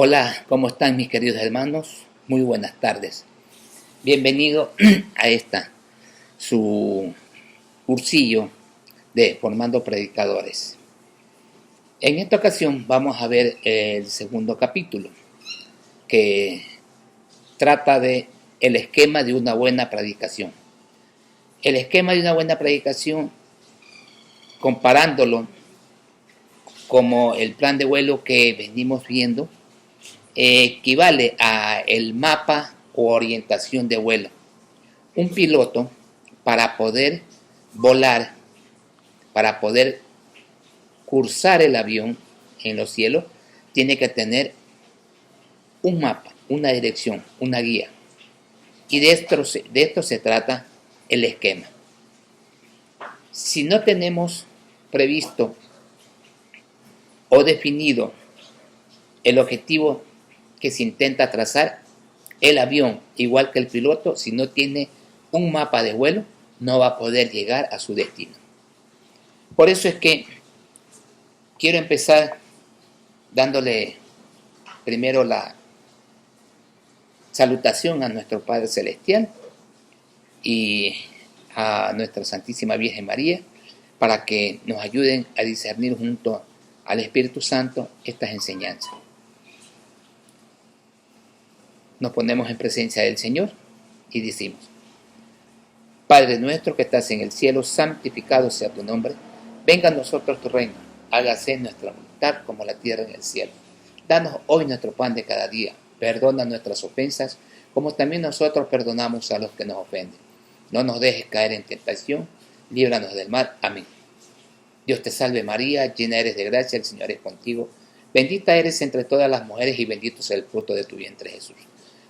Hola, ¿cómo están mis queridos hermanos? Muy buenas tardes. Bienvenido a su cursillo de Formando Predicadores. En esta ocasión vamos a ver el segundo capítulo, que trata de el esquema de una buena predicación. El esquema de una buena predicación, comparándolo como el plan de vuelo que venimos viendo, equivale a el mapa o orientación de vuelo. Un piloto, para poder volar, para poder cursar el avión en los cielos, tiene que tener un mapa, una dirección, una guía. Y de esto se trata el esquema. Si no tenemos previsto o definido el objetivo que se intenta trazar, el avión, igual que el piloto, si no tiene un mapa de vuelo, no va a poder llegar a su destino. Por eso es que quiero empezar dándole primero la salutación a nuestro Padre Celestial y a nuestra Santísima Virgen María, para que nos ayuden a discernir junto al Espíritu Santo estas enseñanzas. Nos ponemos en presencia del Señor y decimos: Padre nuestro que estás en el cielo, santificado sea tu nombre. Venga a nosotros tu reino, hágase nuestra voluntad como la tierra en el cielo. Danos hoy nuestro pan de cada día. Perdona nuestras ofensas, como también nosotros perdonamos a los que nos ofenden. No nos dejes caer en tentación, líbranos del mal. Amén. Dios te salve María, llena eres de gracia, el Señor es contigo. Bendita eres entre todas las mujeres y bendito es el fruto de tu vientre Jesús.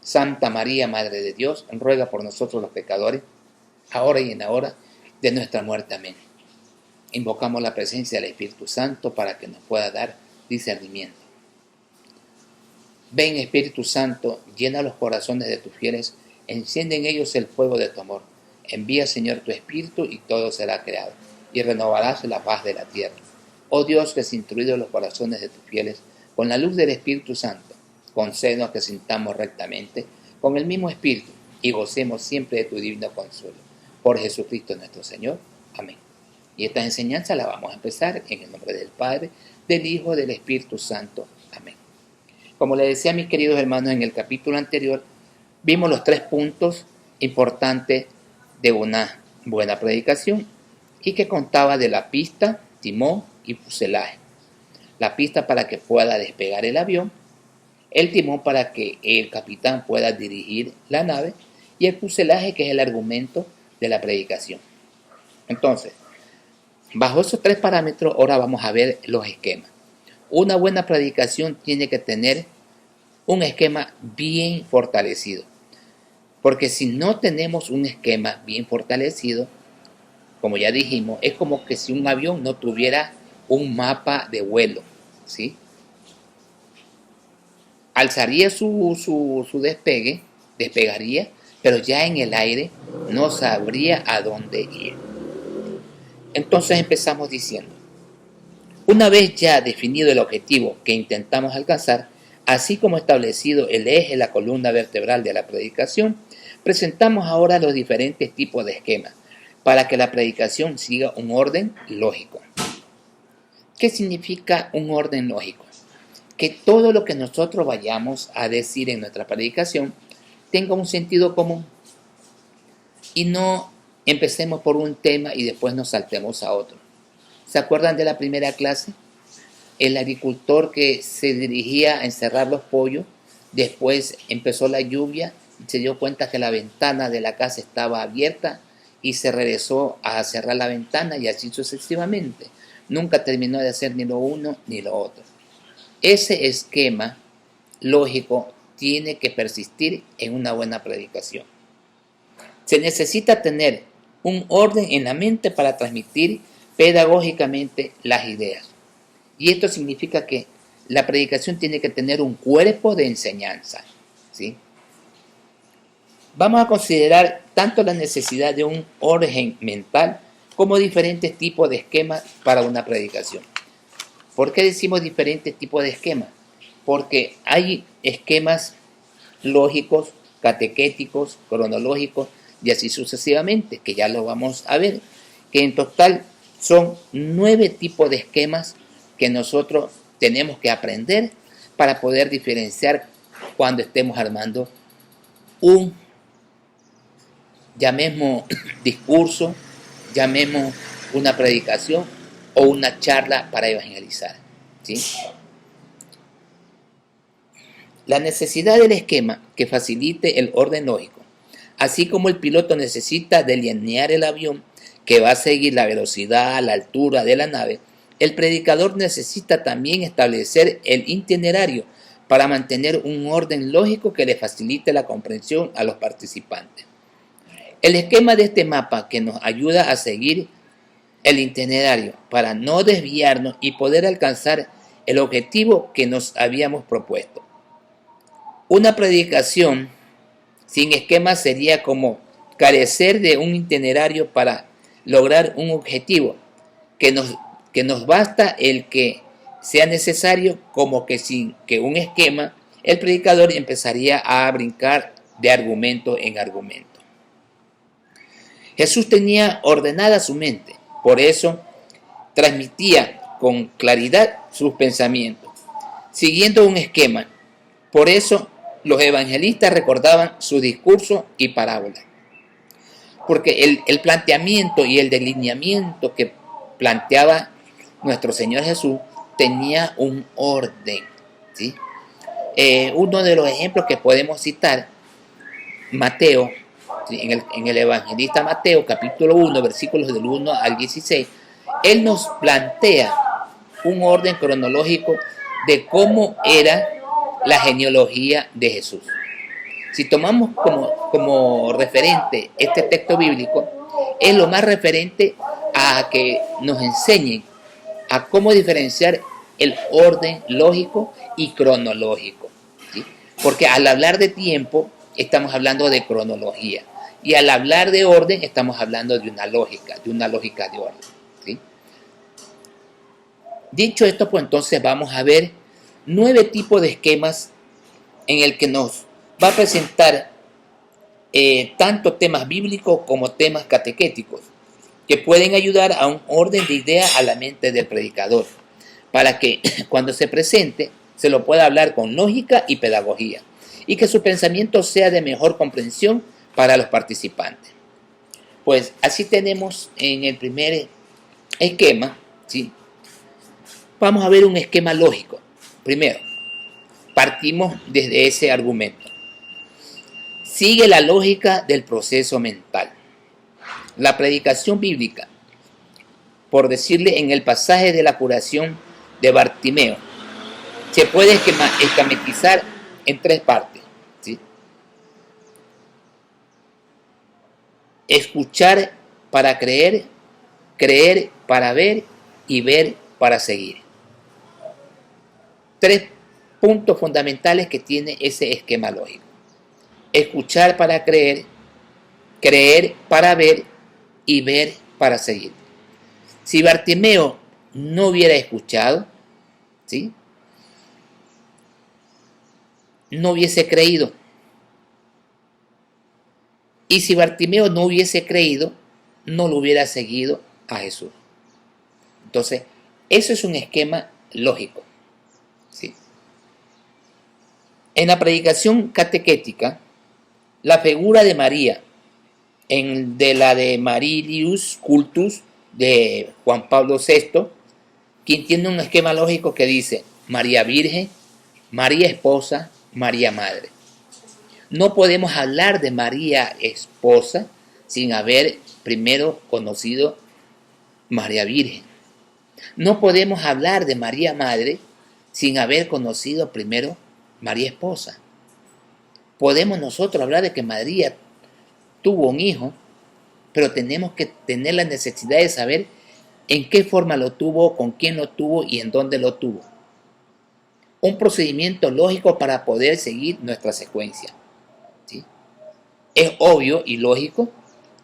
Santa María, Madre de Dios, ruega por nosotros los pecadores, ahora y en la hora de nuestra muerte. Amén. Invocamos la presencia del Espíritu Santo para que nos pueda dar discernimiento. Ven Espíritu Santo, llena los corazones de tus fieles, enciende en ellos el fuego de tu amor. Envía Señor tu Espíritu y todo será creado, y renovarás la paz de la tierra. Oh Dios, que has instruido los corazones de tus fieles con la luz del Espíritu Santo, concédenos que sintamos rectamente con el mismo Espíritu y gocemos siempre de tu divino consuelo. Por Jesucristo nuestro Señor. Amén. Y esta enseñanza la vamos a empezar en el nombre del Padre, del Hijo, del Espíritu Santo. Amén. Como les decía a mis queridos hermanos, en el capítulo anterior vimos los 3 puntos importantes de una buena predicación y que contaba de la pista, timón y fuselaje. La pista para que pueda despegar el avión, el timón para que el capitán pueda dirigir la nave y el fuselaje, que es el argumento de la predicación. Entonces, bajo esos 3 parámetros, ahora vamos a ver los esquemas. Una buena predicación tiene que tener un esquema bien fortalecido, porque si no tenemos un esquema bien fortalecido, como ya dijimos, es como que si un avión no tuviera un mapa de vuelo, ¿sí? Alzaría su despegue, despegaría, pero ya en el aire no sabría a dónde ir. Entonces empezamos diciendo: una vez ya definido el objetivo que intentamos alcanzar, así como establecido el eje, la columna vertebral de la predicación, presentamos ahora los diferentes tipos de esquemas para que la predicación siga un orden lógico. ¿Qué significa un orden lógico? Que todo lo que nosotros vayamos a decir en nuestra predicación tenga un sentido común y no empecemos por un tema y después nos saltemos a otro. ¿Se acuerdan de la primera clase? El agricultor que se dirigía a encerrar los pollos, después empezó la lluvia, se dio cuenta que la ventana de la casa estaba abierta y se regresó a cerrar la ventana, y así sucesivamente. Nunca terminó de hacer ni lo uno ni lo otro. Ese esquema lógico tiene que persistir en una buena predicación. Se necesita tener un orden en la mente para transmitir pedagógicamente las ideas. Y esto significa que la predicación tiene que tener un cuerpo de enseñanza, ¿sí? Vamos a considerar tanto la necesidad de un orden mental como diferentes tipos de esquemas para una predicación. ¿Por qué decimos diferentes tipos de esquemas? porque hay esquemas lógicos, catequéticos, cronológicos y así sucesivamente, que ya lo vamos a ver, que en total son 9 tipos de esquemas que nosotros tenemos que aprender para poder diferenciar cuando estemos armando un, llamemos discurso, llamemos una predicación o una charla para evangelizar, ¿sí? La necesidad del esquema que facilite el orden lógico, así como el piloto necesita delinear el avión que va a seguir la velocidad, la altura de la nave, el predicador necesita también establecer el itinerario para mantener un orden lógico que le facilite la comprensión a los participantes. El esquema de este mapa que nos ayuda a seguir el itinerario para no desviarnos y poder alcanzar el objetivo que nos habíamos propuesto. Una predicación sin esquema sería como carecer de un itinerario para lograr un objetivo, que nos basta el que sea necesario, como que sin que un esquema, el predicador empezaría a brincar de argumento en argumento. Jesús tenía ordenada su mente, por eso transmitía con claridad sus pensamientos, siguiendo un esquema. Por eso los evangelistas recordaban su discurso y parábola, porque el planteamiento y el delineamiento que planteaba nuestro Señor Jesús tenía un orden, ¿sí? Uno de los ejemplos que podemos citar, Mateo, ¿sí? en el evangelista Mateo, capítulo 1, versículos del 1 al 16, él nos plantea un orden cronológico de cómo era la genealogía de Jesús. Si tomamos como referente este texto bíblico, es lo más referente a que nos enseñen a cómo diferenciar el orden lógico y cronológico, ¿sí? Porque al hablar de tiempo estamos hablando de cronología y al hablar de orden estamos hablando de una lógica de orden, ¿sí? Dicho esto, pues entonces vamos a ver 9 tipos de esquemas en el que nos va a presentar tanto temas bíblicos como temas catequéticos, que pueden ayudar a un orden de ideas a la mente del predicador, para que cuando se presente se lo pueda hablar con lógica y pedagogía, y que su pensamiento sea de mejor comprensión para los participantes. Pues así tenemos en el primer esquema, ¿sí? Vamos a ver un esquema lógico. Primero, partimos desde ese argumento. Sigue la lógica del proceso mental. La predicación bíblica, por decirle en el pasaje de la curación de Bartimeo, se puede esquematizar en 3 partes, ¿sí? Escuchar para creer, creer para ver y ver para seguir. 3 puntos fundamentales que tiene ese esquema lógico. Escuchar para creer, creer para ver y ver para seguir. Si Bartimeo no hubiera escuchado, ¿sí?, no hubiese creído. Y si Bartimeo no hubiese creído, no lo hubiera seguido a Jesús. Entonces, eso es un esquema lógico, ¿sí? En la predicación catequética, la figura de María, de la de Marilius Cultus de Juan Pablo VI, quien tiene un esquema lógico que dice María Virgen, María Esposa, María Madre. No podemos hablar de María Esposa sin haber primero conocido María Virgen. No podemos hablar de María Madre sin haber conocido primero María Esposa. Podemos nosotros hablar de que María tuvo un hijo, pero tenemos que tener la necesidad de saber en qué forma lo tuvo, con quién lo tuvo y en dónde lo tuvo. Un procedimiento lógico para poder seguir nuestra secuencia, ¿sí? Es obvio y lógico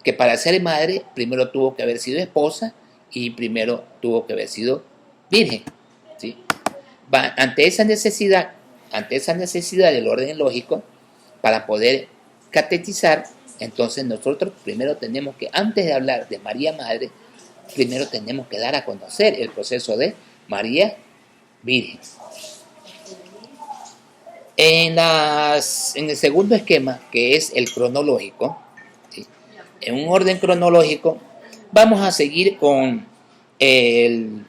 que para ser madre primero tuvo que haber sido esposa y primero tuvo que haber sido virgen, ¿sí? Ante esa necesidad ante esa necesidad del orden lógico, para poder catequizar, entonces nosotros primero tenemos que, antes de hablar de María Madre, primero tenemos que dar a conocer el proceso de María Virgen. En el segundo esquema, que es el cronológico, ¿sí? En un orden cronológico, vamos a seguir con el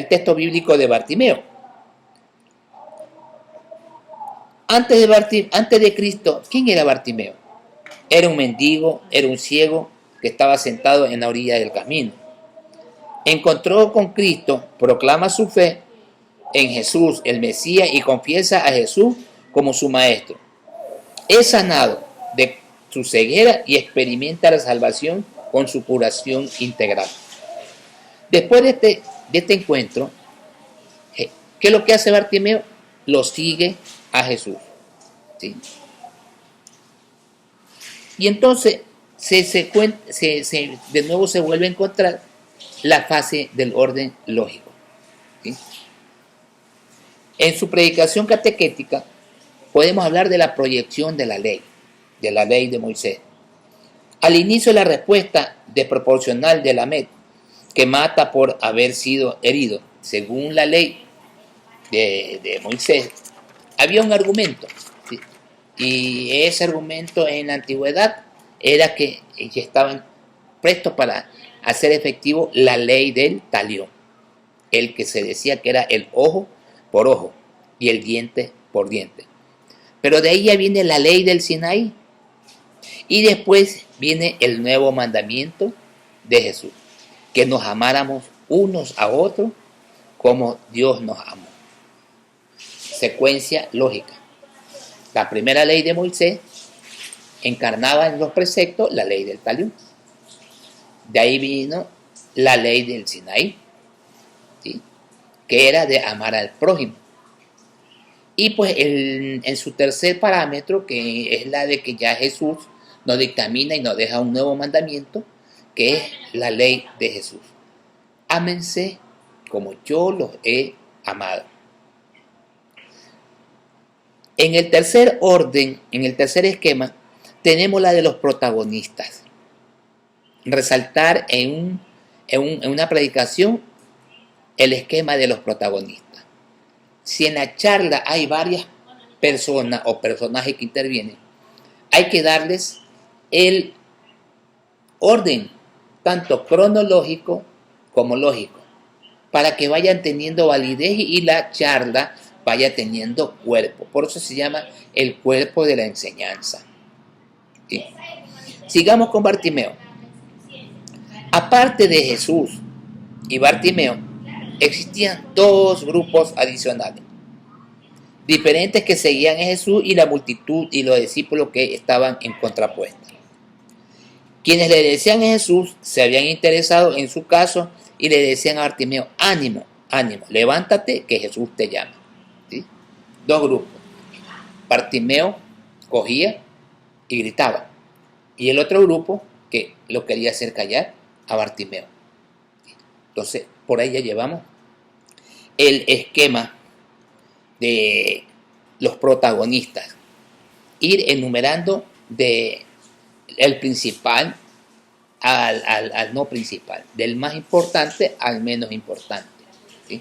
texto bíblico de Bartimeo. Antes de Cristo, ¿quién era Bartimeo? Era un mendigo, era un ciego que estaba sentado en la orilla del camino. Encontró con Cristo, proclama su fe en Jesús, el Mesías, y confiesa a Jesús como su maestro. Es sanado de su ceguera y experimenta la salvación con su curación integral. Después de este encuentro, ¿qué es lo que hace Bartimeo? Lo sigue a Jesús. ¿Sí? Y entonces de nuevo se vuelve a encontrar la fase del orden lógico. ¿Sí? En su predicación catequética podemos hablar de la proyección de la ley de Moisés. Al inicio, la respuesta desproporcional de Lamed, que mata por haber sido herido, según la ley de Moisés, había un argumento, ¿sí? Y ese argumento en la antigüedad era que estaban prestos para hacer efectivo la ley del talión, el que se decía que era el ojo por ojo y el diente por diente. Pero de ahí ya viene la ley del Sinaí, y después viene el nuevo mandamiento de Jesús, que nos amáramos unos a otros como Dios nos amó. Secuencia lógica. La primera ley de Moisés encarnaba en los preceptos la ley del talión. De ahí vino la ley del Sinaí, ¿sí? Que era de amar al prójimo. Y pues en su tercer parámetro, que es la de que ya Jesús nos dictamina y nos deja un nuevo mandamiento, que es la ley de Jesús. Ámense como yo los he amado. En el tercer orden, en el tercer esquema, tenemos la de los protagonistas. Resaltar en una predicación el esquema de los protagonistas. Si en la charla hay varias personas o personajes que intervienen, hay que darles el orden, tanto cronológico como lógico, para que vayan teniendo validez y la charla vaya teniendo cuerpo. Por eso se llama el cuerpo de la enseñanza. ¿Sí? Sigamos con Bartimeo. Aparte de Jesús y Bartimeo, existían dos grupos adicionales, diferentes, que seguían a Jesús y la multitud y los discípulos que estaban en contrapuesta. Quienes le decían a Jesús se habían interesado en su caso y le decían a Bartimeo: ánimo, ánimo, levántate que Jesús te llama. ¿Sí? Dos grupos. Bartimeo cogía y gritaba, y el otro grupo que lo quería hacer callar a Bartimeo. Entonces, por ahí ya llevamos el esquema de los protagonistas, ir enumerando de el principal al no principal, del más importante al menos importante, ¿sí?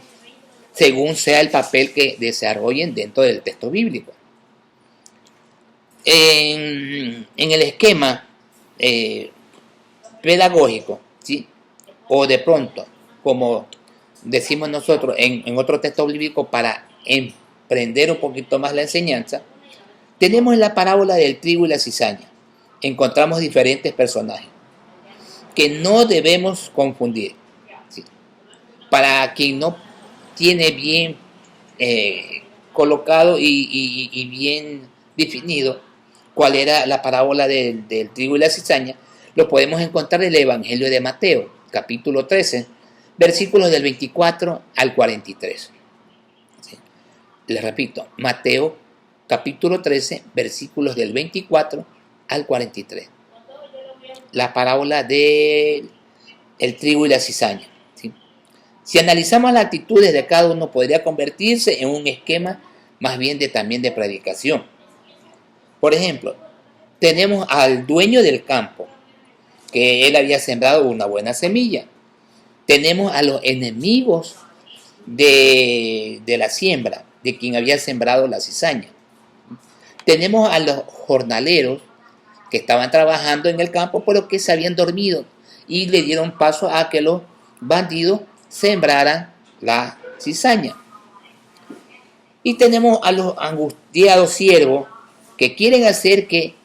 Según sea el papel que desarrollen dentro del texto bíblico. En el esquema pedagógico, ¿sí? O de pronto, como decimos nosotros en otro texto bíblico, para emprender un poquito más la enseñanza, tenemos en la parábola del trigo y la cizaña, encontramos diferentes personajes que no debemos confundir, ¿sí? Para quien no tiene bien colocado y bien definido cuál era la parábola del trigo y la cizaña, lo podemos encontrar en el Evangelio de Mateo, capítulo 13, versículos del 24 al 43. ¿Sí? Les repito, Mateo, capítulo 13, versículos del 24 al 43. La parábola del trigo y la cizaña, ¿sí? Si analizamos las actitudes de cada uno, podría convertirse en un esquema más bien también de predicación. Por ejemplo, tenemos al dueño del campo, que él había sembrado una buena semilla. Tenemos a los enemigos de la siembra, de quien había sembrado la cizaña. Tenemos a los jornaleros que estaban trabajando en el campo, pero que se habían dormido y le dieron paso a que los bandidos sembraran la cizaña. Y tenemos a los angustiados siervos que quieren hacer que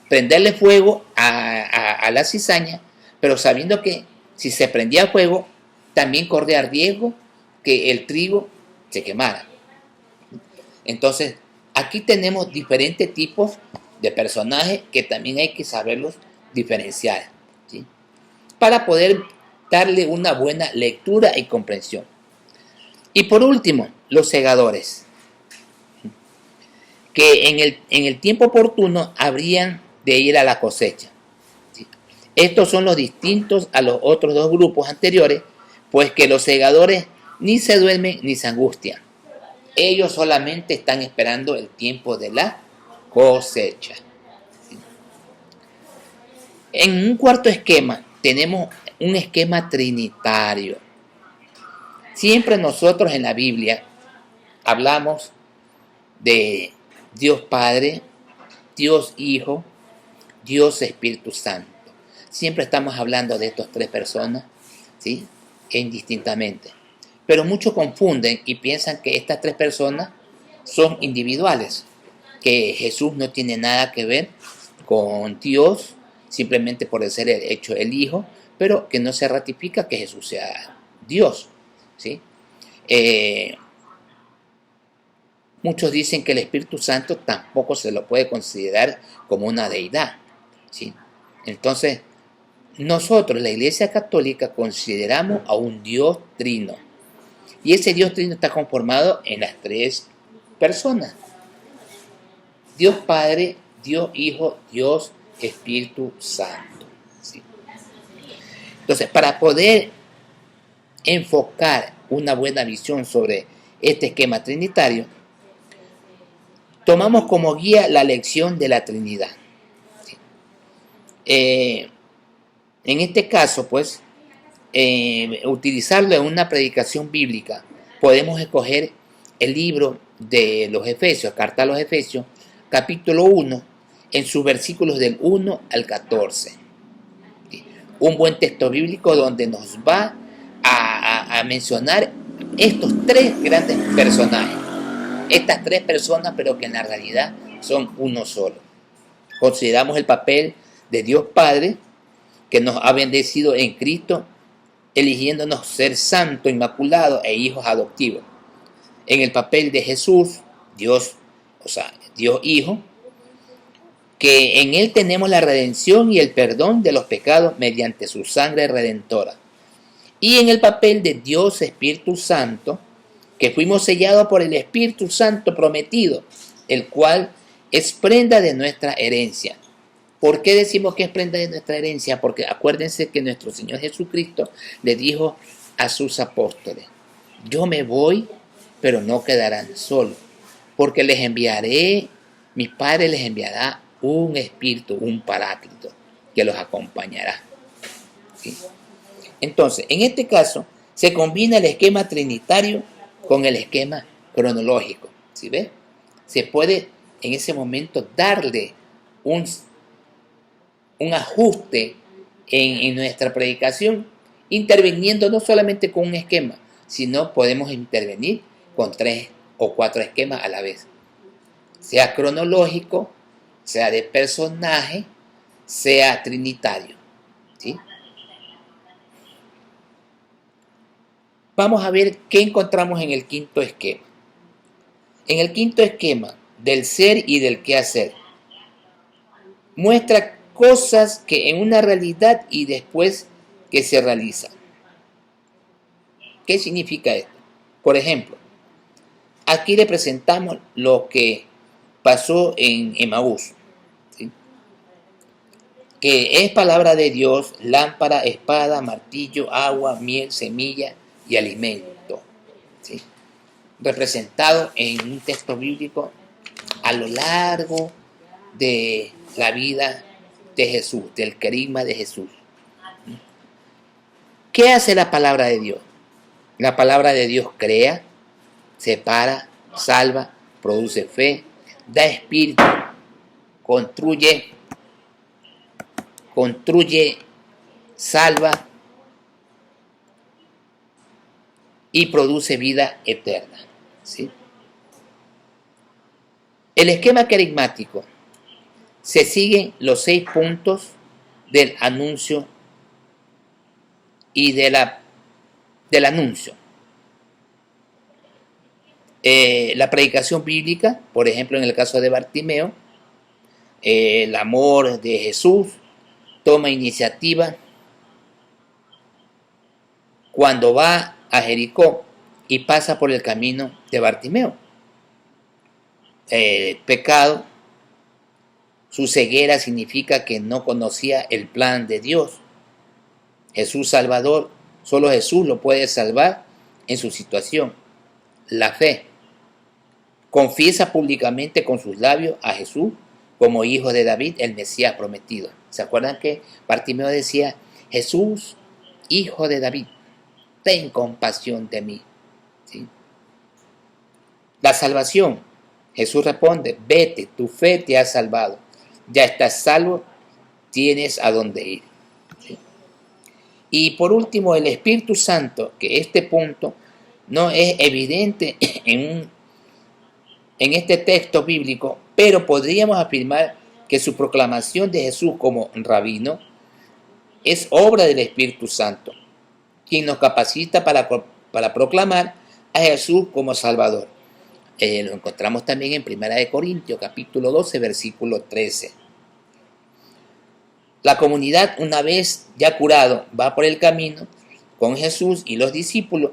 prenderle fuego a la cizaña, pero sabiendo que si se prendía fuego, también corría riesgo que el trigo se quemara. Entonces, aquí tenemos diferentes tipos de personajes que también hay que saberlos diferenciar, ¿sí? Para poder darle una buena lectura y comprensión. Y por último, los segadores, que en el tiempo oportuno habrían de ir a la cosecha. ¿Sí? Estos son los distintos a los otros dos grupos anteriores, pues que los segadores ni se duermen ni se angustian. Ellos solamente están esperando el tiempo de la cosecha. ¿Sí? En un cuarto esquema tenemos un esquema trinitario. Siempre nosotros en la Biblia hablamos de Dios Padre, Dios Hijo, Dios Espíritu Santo. Siempre estamos hablando de estas tres personas, ¿sí? Indistintamente. Pero muchos confunden y piensan que estas tres personas son individuales, que Jesús no tiene nada que ver con Dios, simplemente por ser el hecho el Hijo, pero que no se ratifica que Jesús sea Dios, ¿sí? Muchos dicen que el Espíritu Santo tampoco se lo puede considerar como una deidad, ¿sí? Entonces, nosotros, la Iglesia Católica, consideramos a un Dios trino. Y ese Dios trino está conformado en las tres personas. Dios Padre, Dios Hijo, Dios Espíritu Santo, ¿sí? Entonces, para poder enfocar una buena visión sobre este esquema trinitario, tomamos como guía la lección de la Trinidad. ¿Sí? En este caso, pues, utilizarlo en una predicación bíblica, podemos escoger el libro de los Efesios, carta a los Efesios, capítulo 1, en sus versículos del 1 al 14. ¿Sí? Un buen texto bíblico donde nos va a mencionar estos tres grandes personajes. Estas tres personas, pero que en la realidad son uno solo. Consideramos el papel de Dios Padre, que nos ha bendecido en Cristo, eligiéndonos ser santo, inmaculado e hijos adoptivos. En el papel de Jesús, Dios, o sea, Dios Hijo, que en Él tenemos la redención y el perdón de los pecados mediante su sangre redentora. Y en el papel de Dios Espíritu Santo, que fuimos sellados por el Espíritu Santo prometido, el cual es prenda de nuestra herencia. ¿Por qué decimos que es prenda de nuestra herencia? Porque acuérdense que nuestro Señor Jesucristo le dijo a sus apóstoles: yo me voy, pero no quedarán solos, porque les enviaré, mi Padre les enviará un Espíritu, un Paráclito, que los acompañará. ¿Sí? Entonces, en este caso, se combina el esquema trinitario con el esquema cronológico. ¿Sí ves? Se puede en ese momento darle un ajuste en nuestra predicación, interviniendo no solamente con un esquema, sino podemos intervenir con 3 o 4 esquemas a la vez. Sea cronológico, sea de personaje, sea trinitario. ¿Sí? Vamos a ver qué encontramos en el quinto esquema. En el quinto esquema del ser y del qué hacer, muestra cosas que en una realidad y después que se realizan. ¿Qué significa esto? Por ejemplo, aquí le presentamos lo que pasó en Emaús. ¿Sí? que es palabra de Dios, lámpara, espada, martillo, agua, miel, semilla y alimento, ¿sí? Representado en un texto bíblico a lo largo de la vida de Jesús, del carisma de Jesús. ¿Qué hace la palabra de Dios? La palabra de Dios crea, separa, salva, produce fe, da espíritu, construye, salva y produce vida eterna, ¿sí? El esquema carismático. Se siguen los 6 puntos del anuncio y del anuncio. La predicación bíblica, por ejemplo, en el caso de Bartimeo, el amor de Jesús toma iniciativa cuando va a Jericó y pasa por el camino de Bartimeo. Pecado, su ceguera significa que no conocía el plan de Dios. Jesús Salvador, solo Jesús lo puede salvar en su situación. La fe. Confiesa públicamente con sus labios a Jesús como hijo de David, el Mesías prometido. ¿Se acuerdan que Bartimeo decía, Jesús, hijo de David, ten compasión de mí? ¿Sí? La salvación. Jesús responde, vete, tu fe te ha salvado. Ya estás salvo, tienes a dónde ir. ¿Sí? Y por último, el Espíritu Santo, que este punto no es evidente en este texto bíblico, pero podríamos afirmar que su proclamación de Jesús como rabino es obra del Espíritu Santo, quien nos capacita para proclamar a Jesús como Salvador. Lo encontramos también en 1 Corintios, capítulo 12, versículo 13. La comunidad, una vez ya curado, va por el camino con Jesús y los discípulos,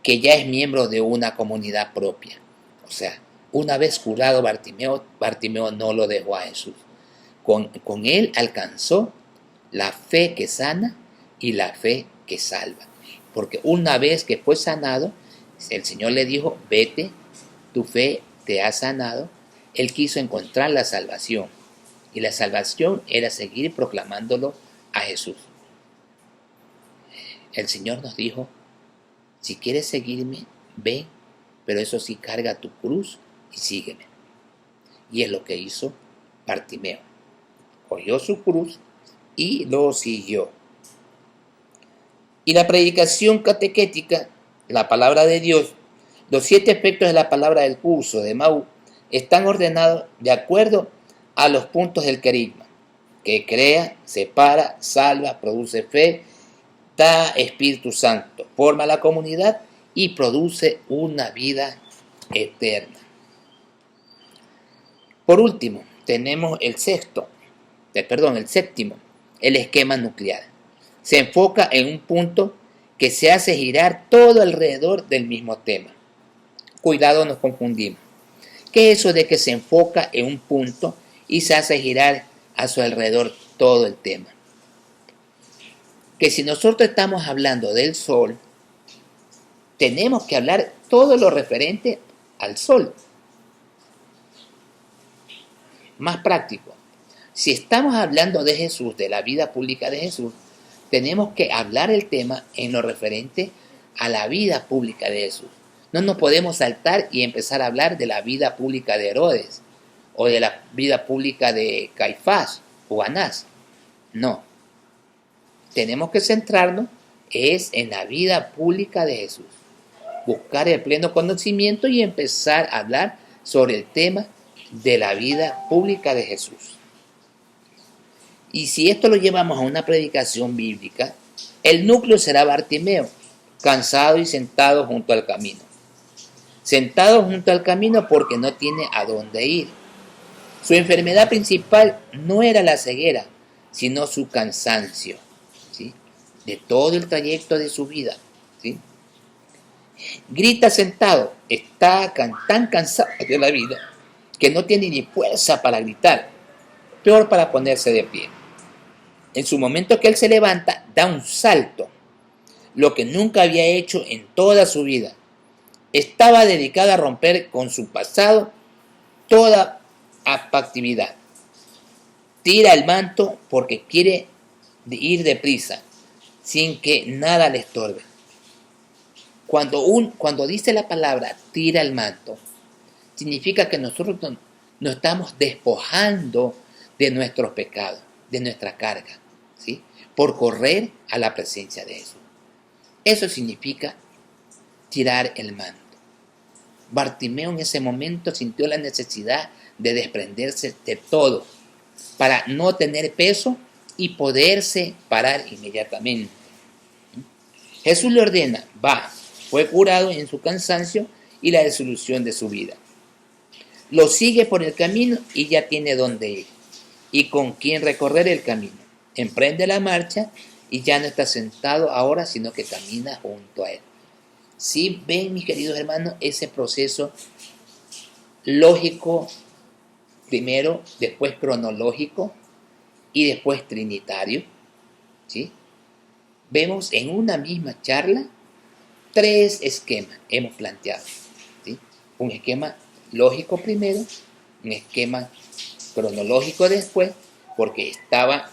que ya es miembro de una comunidad propia. O sea, una vez curado Bartimeo no lo dejó a Jesús. Con él alcanzó la fe que sana y la fe que salva. Porque una vez que fue sanado, el Señor le dijo, vete, tu fe te ha sanado. Él quiso encontrar la salvación. Y la salvación era seguir proclamándolo a Jesús. El Señor nos dijo, si quieres seguirme, ven, pero eso sí, carga tu cruz y sígueme. Y es lo que hizo Bartimeo. Cogió su cruz y lo siguió. Y la predicación catequética, la palabra de Dios, los 7 aspectos de la palabra del curso de Maú están ordenados de acuerdo a los puntos del carisma, que crea, separa, salva, produce fe, da Espíritu Santo, forma la comunidad y produce una vida eterna. Por último, tenemos el séptimo, el esquema nuclear. Se enfoca en un punto que se hace girar todo alrededor del mismo tema. Cuidado, nos confundimos. ¿Qué es eso de que se enfoca en un punto y se hace girar a su alrededor todo el tema? Que si nosotros estamos hablando del sol, tenemos que hablar todo lo referente al sol. Más práctico. Si estamos hablando de Jesús, de la vida pública de Jesús, tenemos que hablar el tema en lo referente a la vida pública de Jesús. No nos podemos saltar y empezar a hablar de la vida pública de Herodes o de la vida pública de Caifás o Anás. No. Tenemos que centrarnos en la vida pública de Jesús. Buscar el pleno conocimiento y empezar a hablar sobre el tema de la vida pública de Jesús. Y si esto lo llevamos a una predicación bíblica, el núcleo será Bartimeo, cansado y sentado junto al camino. Sentado junto al camino porque no tiene a dónde ir. Su enfermedad principal no era la ceguera, sino su cansancio, ¿sí?, de todo el trayecto de su vida, ¿sí? Grita sentado, está tan cansado de la vida que no tiene ni fuerza para gritar, peor para ponerse de pie. En su momento que él se levanta, da un salto, lo que nunca había hecho en toda su vida. Estaba dedicado a romper con su pasado toda actividad. Tira el manto porque quiere ir deprisa, sin que nada le estorbe. Cuando dice la palabra tira el manto, significa que nosotros nos estamos despojando de nuestros pecados, de nuestra carga, ¿sí? Por correr a la presencia de Jesús. Eso significa tirar el manto. Bartimeo en ese momento sintió la necesidad de desprenderse de todo para no tener peso y poderse parar inmediatamente. Jesús le ordena, va, fue curado en su cansancio y la disolución de su vida. Lo sigue por el camino y ya tiene dónde ir y con quién recorrer el camino. Emprende la marcha y ya no está sentado ahora, sino que camina junto a él. ¿Sí ven, mis queridos hermanos, ese proceso lógico primero, después cronológico y después trinitario? ¿Sí? Vemos en una misma charla 3 esquemas hemos planteado, ¿sí? Un esquema lógico primero, un esquema cronológico después, porque estaba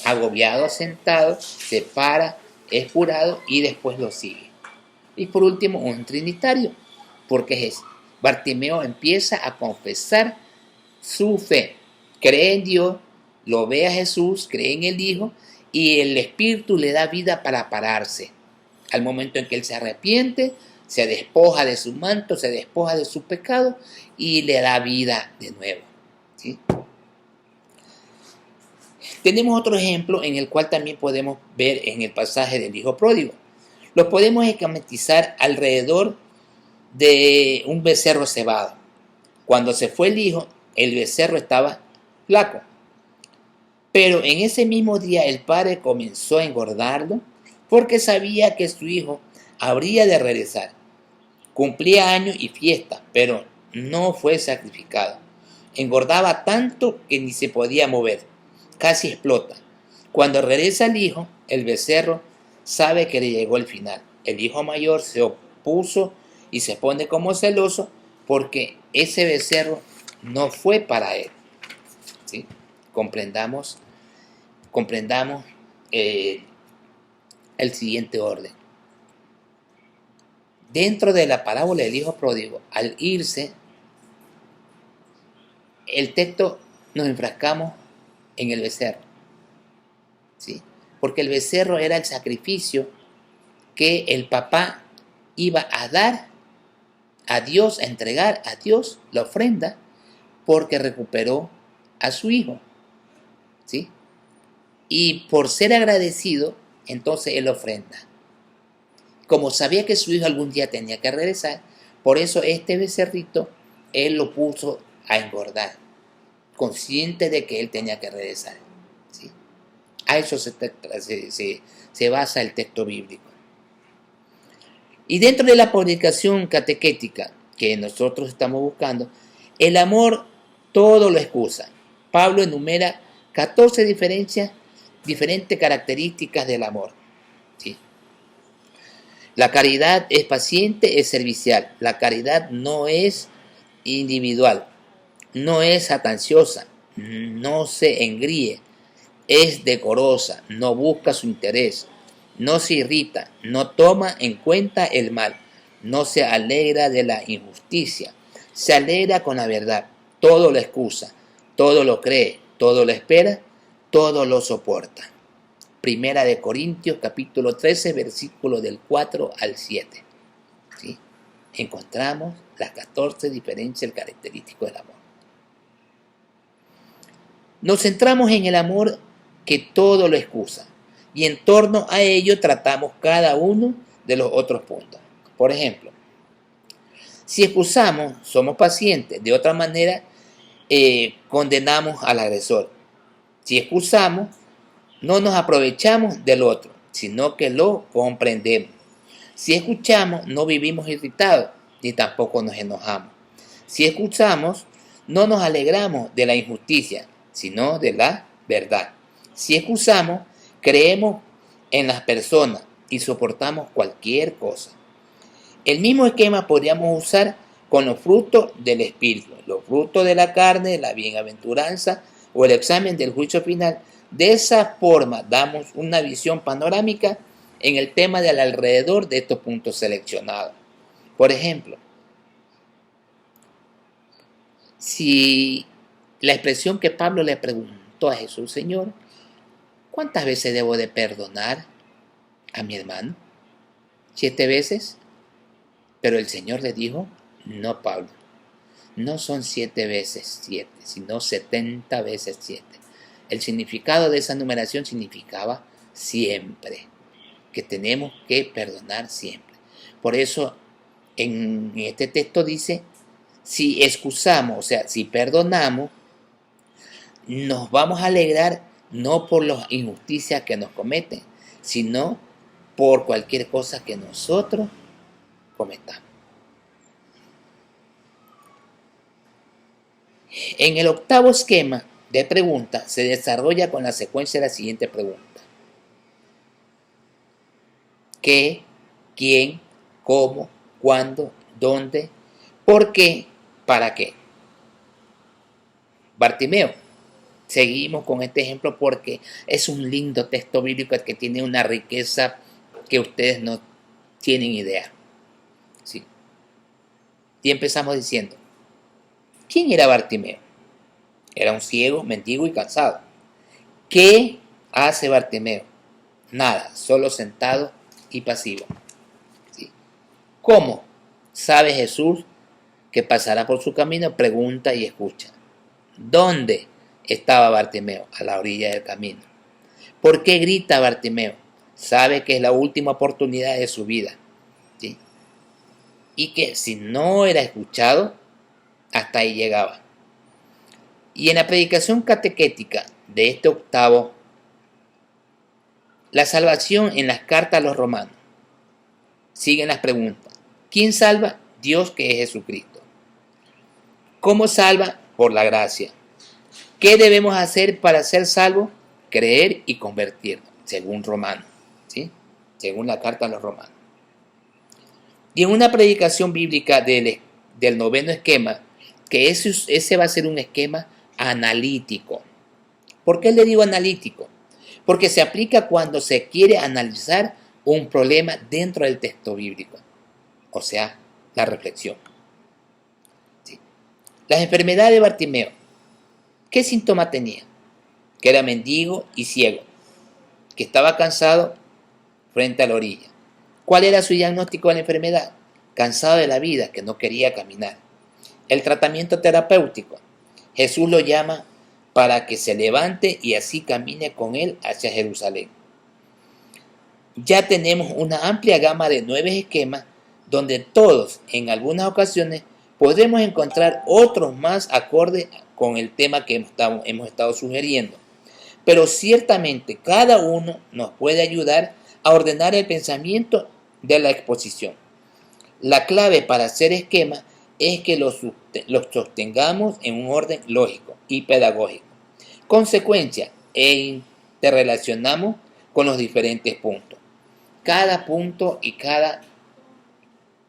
agobiado, sentado, se para, es curado y después lo sigue. Y por último, un trinitario, porque Bartimeo empieza a confesar su fe, cree en Dios, lo ve a Jesús, cree en el Hijo, y el Espíritu le da vida para pararse. Al momento en que él se arrepiente, se despoja de su manto, se despoja de su pecado y le da vida de nuevo, ¿sí? Tenemos otro ejemplo en el cual también podemos ver en el pasaje del Hijo Pródigo. Lo podemos esquematizar alrededor de un becerro cebado. Cuando se fue el hijo, el becerro estaba flaco. Pero en ese mismo día el padre comenzó a engordarlo porque sabía que su hijo habría de regresar. Cumplía años y fiesta, pero no fue sacrificado. Engordaba tanto que ni se podía mover, casi explota. Cuando regresa el hijo, el becerro sabe que le llegó el final. El hijo mayor se opuso y se pone como celoso porque ese becerro no fue para él, ¿sí? Comprendamos el siguiente orden. Dentro de la parábola del hijo pródigo, al irse, el texto nos enfrascamos en el becerro, ¿sí? Porque el becerro era el sacrificio que el papá iba a dar a Dios, a entregar a Dios la ofrenda, porque recuperó a su hijo, ¿sí? Y por ser agradecido, entonces él ofrenda. Como sabía que su hijo algún día tenía que regresar, por eso este becerrito, él lo puso a engordar, consciente de que él tenía que regresar, ¿sí? A eso se basa el texto bíblico. Y dentro de la predicación catequética que nosotros estamos buscando, el amor todo lo excusa. Pablo enumera 14 diferentes características del amor, ¿sí? La caridad es paciente, es servicial. La caridad no es individual, no es atanciosa, no se engríe, es decorosa, no busca su interés, no se irrita, no toma en cuenta el mal, no se alegra de la injusticia, se alegra con la verdad, todo lo excusa, todo lo cree, todo lo espera, todo lo soporta. Primera de Corintios capítulo 13, versículo del 4 al 7. ¿Sí? Encontramos las 14 diferencias características del amor. Nos centramos en el amor que todo lo excusa y en torno a ello tratamos cada uno de los otros puntos. Por ejemplo, si excusamos, somos pacientes. De otra manera, condenamos al agresor. Si excusamos, no nos aprovechamos del otro, sino que lo comprendemos. Si escuchamos, no vivimos irritados, ni tampoco nos enojamos. Si escuchamos, no nos alegramos de la injusticia, sino de la verdad. Si excusamos, creemos en las personas y soportamos cualquier cosa. El mismo esquema podríamos usar con los frutos del Espíritu, los frutos de la carne, la bienaventuranza o el examen del juicio final. De esa forma damos una visión panorámica en el tema del alrededor de estos puntos seleccionados. Por ejemplo, si la expresión que Pablo le preguntó a Jesús: Señor, ¿cuántas veces debo de perdonar a mi hermano? ¿7 veces? Pero el Señor le dijo: no, Pablo, no son 7 veces 7, sino 70 veces 7. El significado de esa numeración significaba siempre, que tenemos que perdonar siempre. Por eso en este texto dice, si excusamos, o sea, si perdonamos, nos vamos a alegrar no por las injusticias que nos cometen, sino por cualquier cosa que nosotros cometamos. En el octavo esquema de preguntas se desarrolla con la secuencia de la siguiente pregunta: ¿qué? ¿Quién? ¿Cómo? ¿Cuándo? ¿Dónde? ¿Por qué? ¿Para qué? Bartimeo. Seguimos con este ejemplo porque es un lindo texto bíblico que tiene una riqueza que ustedes no tienen idea. ¿Sí? Y empezamos diciendo, ¿quién era Bartimeo? Era un ciego, mendigo y cansado. ¿Qué hace Bartimeo? Nada, solo sentado y pasivo. ¿Sí? ¿Cómo sabe Jesús que pasará por su camino? Pregunta y escucha. ¿Dónde estaba Bartimeo? A la orilla del camino. ¿Por qué grita Bartimeo? Sabe que es la última oportunidad de su vida. ¿Sí? Y que si no era escuchado, hasta ahí llegaba. Y en la predicación catequética de este octavo, la salvación en las cartas a los romanos, siguen las preguntas. ¿Quién salva? Dios, que es Jesucristo. ¿Cómo salva? Por la gracia. ¿Qué debemos hacer para ser salvos? Creer y convertirnos, según Romanos, ¿sí? Según la carta a los romanos. Y en una predicación bíblica del noveno esquema, que ese va a ser un esquema analítico. ¿Por qué le digo analítico? Porque se aplica cuando se quiere analizar un problema dentro del texto bíblico, o sea, la reflexión. ¿Sí? Las enfermedades de Bartimeo, ¿qué síntomas tenía? Que era mendigo y ciego, que estaba cansado frente a la orilla. ¿Cuál era su diagnóstico de la enfermedad? Cansado de la vida, que no quería caminar. El tratamiento terapéutico, Jesús lo llama para que se levante y así camine con él hacia Jerusalén. Ya tenemos una amplia gama de 9 esquemas donde todos, en algunas ocasiones, podremos encontrar otros más acordes con el tema que hemos estado sugiriendo. Pero ciertamente cada uno nos puede ayudar a ordenar el pensamiento de la exposición. La clave para hacer esquemas es que los sostengamos en un orden lógico y pedagógico. Consecuencia, interrelacionamos con los diferentes puntos. Cada punto y cada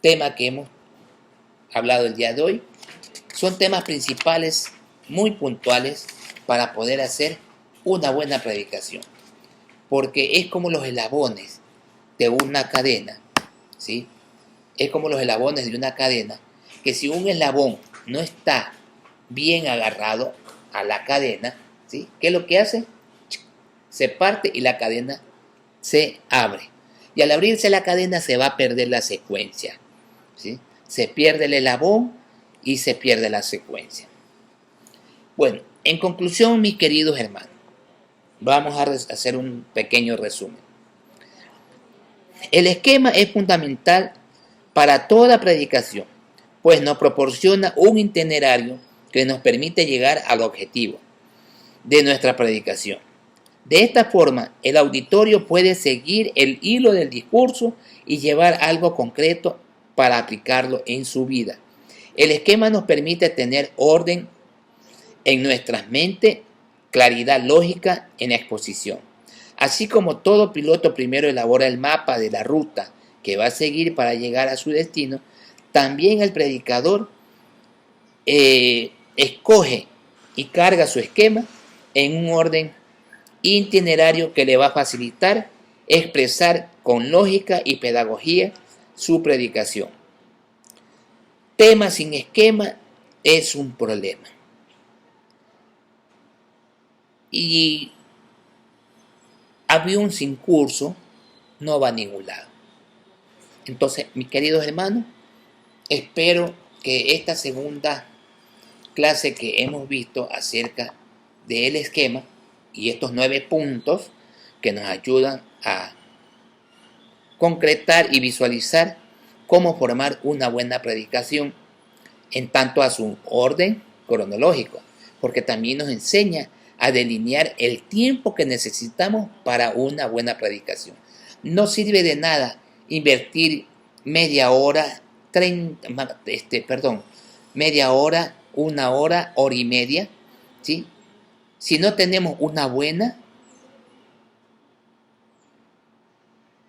tema que hemos hablado el día de hoy son temas principales muy puntuales para poder hacer una buena predicación. Porque es como los eslabones de una cadena, ¿sí? Es como los eslabones de una cadena, que si un eslabón no está bien agarrado a la cadena, ¿sí? ¿Qué es lo que hace? Se parte y la cadena se abre. Y al abrirse la cadena se va a perder la secuencia, ¿sí? Se pierde el eslabón y se pierde la secuencia. Bueno, en conclusión, mis queridos hermanos, vamos a hacer un pequeño resumen. El esquema es fundamental para toda predicación, pues nos proporciona un itinerario que nos permite llegar al objetivo de nuestra predicación. De esta forma, el auditorio puede seguir el hilo del discurso y llevar algo concreto para aplicarlo en su vida. El esquema nos permite tener orden en nuestras mentes claridad lógica en la exposición. Así como todo piloto primero elabora el mapa de la ruta que va a seguir para llegar a su destino, también el predicador escoge y carga su esquema en un orden itinerario que le va a facilitar expresar con lógica y pedagogía su predicación. Tema sin esquema es un problema. Y avión sin curso no va a ningún lado. Entonces, mis queridos hermanos, espero que esta segunda clase que hemos visto acerca del esquema y estos 9 puntos que nos ayudan a concretar y visualizar cómo formar una buena predicación en tanto a su orden cronológico, porque también nos enseña a delinear el tiempo que necesitamos para una buena predicación. No sirve de nada invertir media hora, media hora, una hora, hora y media, ¿sí? Si no tenemos una buena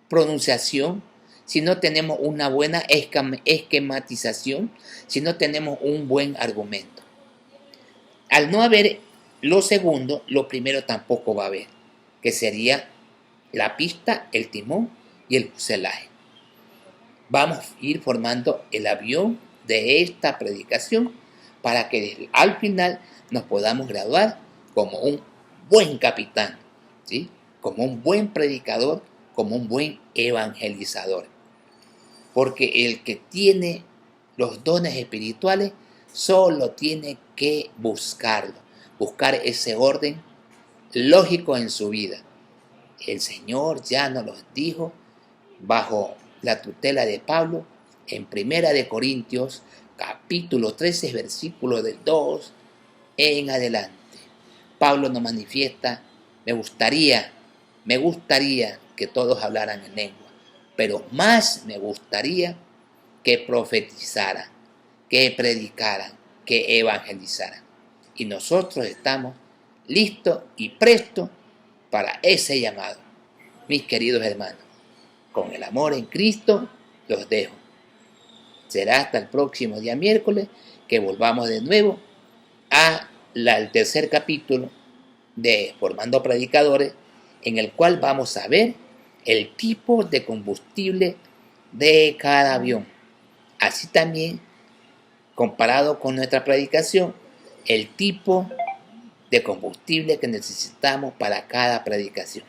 pronunciación, si no tenemos una buena esquematización, si no tenemos un buen argumento. Al no haber lo segundo, lo primero tampoco va a haber, que sería la pista, el timón y el fuselaje. Vamos a ir formando el avión de esta predicación para que al final nos podamos graduar como un buen capitán, ¿sí? Como un buen predicador, como un buen evangelizador. Porque el que tiene los dones espirituales solo tiene que buscar ese orden lógico en su vida. El Señor ya nos lo dijo bajo la tutela de Pablo en 1 de Corintios capítulo 13 versículo del 2 en adelante. Pablo nos manifiesta: me gustaría que todos hablaran en lengua, pero más me gustaría que profetizaran, que predicaran, que evangelizaran. Y nosotros estamos listos y prestos para ese llamado. Mis queridos hermanos, con el amor en Cristo los dejo. Será hasta el próximo día miércoles que volvamos de nuevo al tercer capítulo de Formando Predicadores, en el cual vamos a ver el tipo de combustible de cada avión. Así también, comparado con nuestra predicación, el tipo de combustible que necesitamos para cada predicación.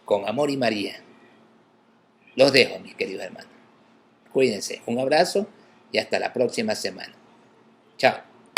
Con amor y María. Los dejo, mis queridos hermanos. Cuídense. Un abrazo y hasta la próxima semana. Chao.